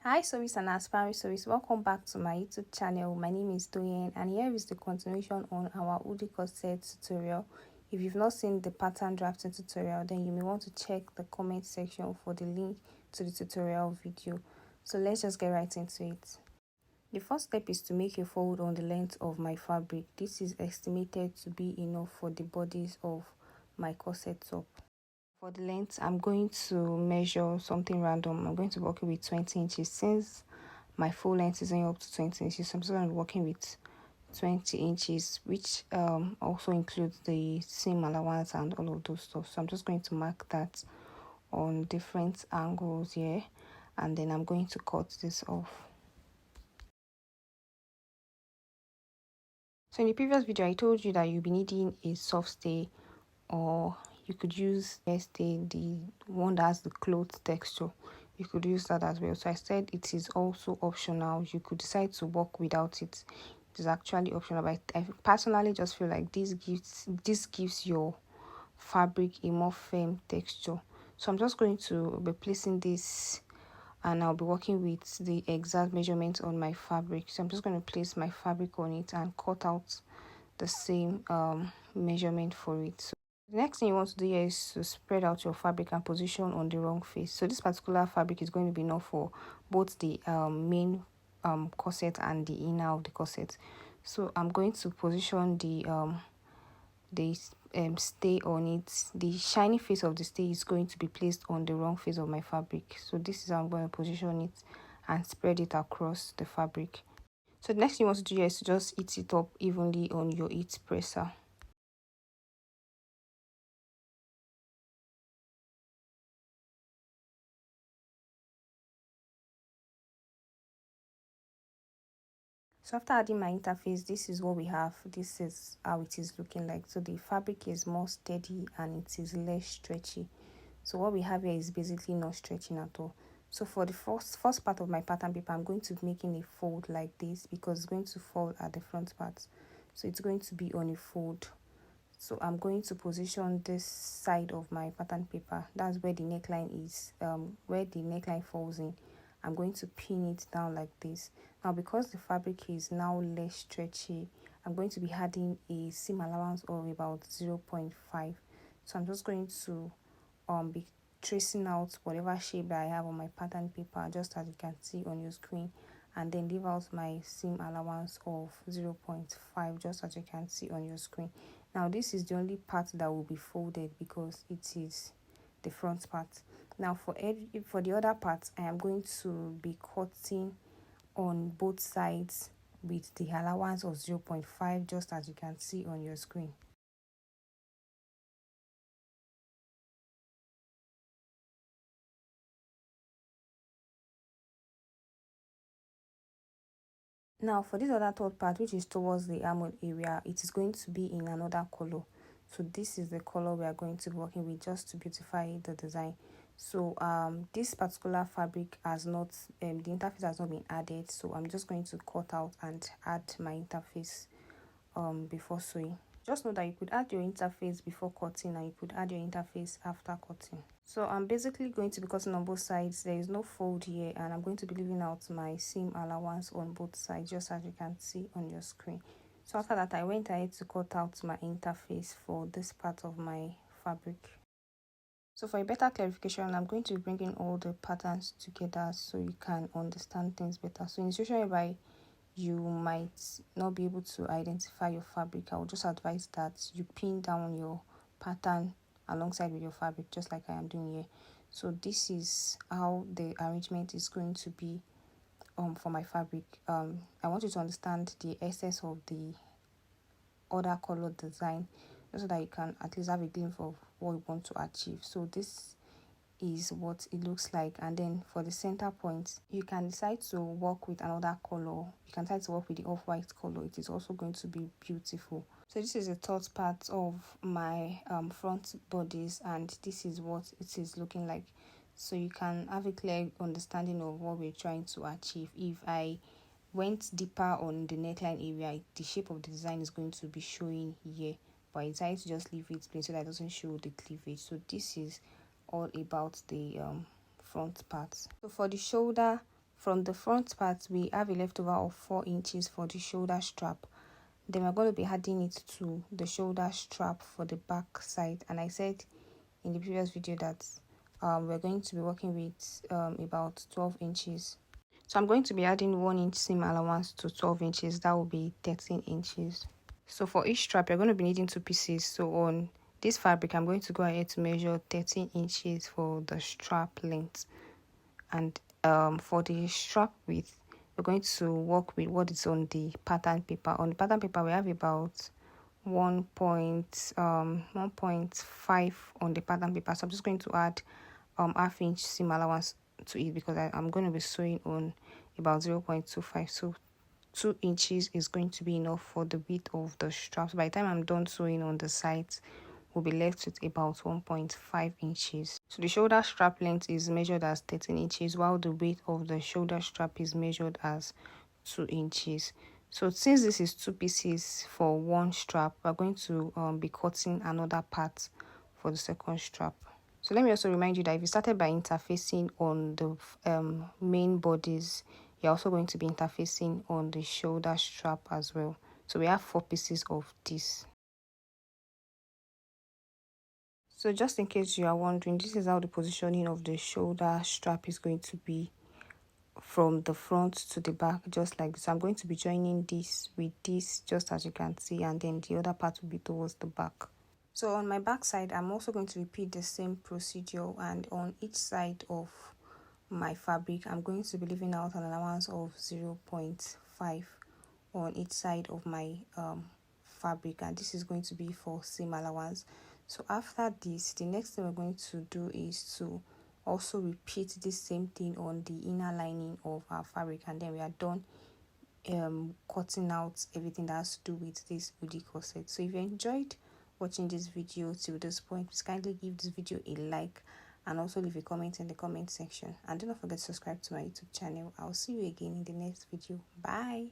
Hi sewies and aspiring sewies, welcome back to my YouTube channel. My name is Doyen and here is the continuation on our hoodie corset tutorial. If you've not seen the pattern drafting tutorial, then you may want to check the comment section for the link to the tutorial video. So let's just get right into it. The first step is to make a fold on the length of my fabric. This is estimated to be enough for the bodice of my corset top. For the length, I'm going to measure something random. I'm going to be working with 20 inches. Since my full length isn't up to 20 inches, so I'm just going to be working with 20 inches, which also includes the seam allowance and all of those stuff. So I'm just going to mark that on different angles here, and then I'm going to cut this off. So in the previous video, I told you that you'll be needing a soft stay, or you could use stay, the one that has the cloth texture. You could use that as well. So I said it is also optional. You could decide to work without it. It is actually optional, but I personally just feel like this gives your fabric a more firm texture. So I'm just going to be placing this, and I'll be working with the exact measurement on my fabric. So I'm just going to place my fabric on it and cut out the same measurement for it. So the next thing you want to do here is to spread out your fabric and position on the wrong face. So this particular fabric is going to be enough for both the main corset and the inner of the corset. So I'm going to position the stay on it. The shiny face of the stay is going to be placed on the wrong face of my fabric. So this is how I'm going to position it and spread it across the fabric. So the next thing you want to do here is to just heat it up evenly on your heat presser. So after adding my interface, this is what we have. This is how it is looking like. So the fabric is more steady and it is less stretchy. So what we have here is basically not stretching at all. So for the first part of my pattern paper, I'm going to be making a fold like this because it's going to fall at the front part. So it's going to be on a fold. So I'm going to position this side of my pattern paper. That's where the neckline is, where the neckline falls in. I'm going to pin it down like this. Now because the fabric is now less stretchy, I'm going to be adding a seam allowance of about 0.5. So I'm just going to be tracing out whatever shape that I have on my pattern paper, just as you can see on your screen, and then leave out my seam allowance of 0.5, just as you can see on your screen. Now this is the only part that will be folded because it is the front part. Now for the other part, I am going to be cutting on both sides with the allowance of 0.5, just as you can see on your screen. Now for this other third part, which is towards the armhole area, it is going to be in another color. So this is the color we are going to be working with just to beautify the design. So this particular fabric has not the interface has not been added, so I'm just going to cut out and add my interface before sewing. Just know that you could add your interface before cutting and you could add your interface after cutting. So I'm basically going to be cutting on both sides. There is no fold here, and I'm going to be leaving out my seam allowance on both sides, just as you can see on your screen. So after that, I went ahead to cut out my interface for this part of my fabric. So for a better clarification, I'm going to be bringing all the patterns together so you can understand things better. So in a situation whereby you might not be able to identify your fabric, I would just advise that you pin down your pattern alongside with your fabric, just like I am doing here. So this is how the arrangement is going to be for my fabric. I want you to understand the essence of the other color design, so that you can at least have a glimpse of what you want to achieve. So this is what it looks like, and then for the center point, you can decide to work with another color. You can decide to work with the off-white color. It is also going to be beautiful. So this is the third part of my front bodice, and this is what it is looking like. So you can have a clear understanding of what we're trying to achieve. If I went deeper on the neckline area, the shape of the design is going to be showing here, but I decided to just leave it plain so that it doesn't show the cleavage. So this is all about the front part. So for from the front part, we have a leftover of 4 inches for the shoulder strap. Then we're going to be adding it to the shoulder strap for the back side. And I said in the previous video that we're going to be working with about 12 inches. So I'm going to be adding 1 inch seam allowance to 12 inches. That will be 13 inches. So for each strap, you're going to be needing 2 pieces. So on this fabric, I'm going to go ahead to measure 13 inches for the strap length. And for the strap width, we're going to work with what is on the pattern paper. On the pattern paper, we have about 1.5 on the pattern paper. So I'm just going to add half inch seam allowance to it because I'm going to be sewing on about 0.25. So 2 inches is going to be enough for the width of the straps. By the time I'm done sewing on the sides, we'll be left with about 1.5 inches. So the shoulder strap length is measured as 13 inches, while the width of the shoulder strap is measured as 2 inches. So since this is 2 pieces for 1 strap, we're going to be cutting another part for the second strap. So let me also remind you that if you started by interfacing on the main bodies, you're also going to be interfacing on the shoulder strap as well. So we have 4 pieces of this. So just in case you are wondering, this is how the positioning of the shoulder strap is going to be from the front to the back, just like this. I'm going to be joining this with this, just as you can see, and then the other part will be towards the back. So on my back side, I'm also going to repeat the same procedure, and on each side of my fabric, I'm going to be leaving out an allowance of 0.5 on each side of my fabric, and this is going to be for seam allowance. So after this, the next thing we're going to do is to also repeat this same thing on the inner lining of our fabric, and then we are done cutting out everything that has to do with this hoodie corset. So if you enjoyed watching this video till this point, please kindly give this video a like and also leave a comment in the comment section, and do not forget to subscribe to my YouTube channel. I'll see you again in the next video. Bye.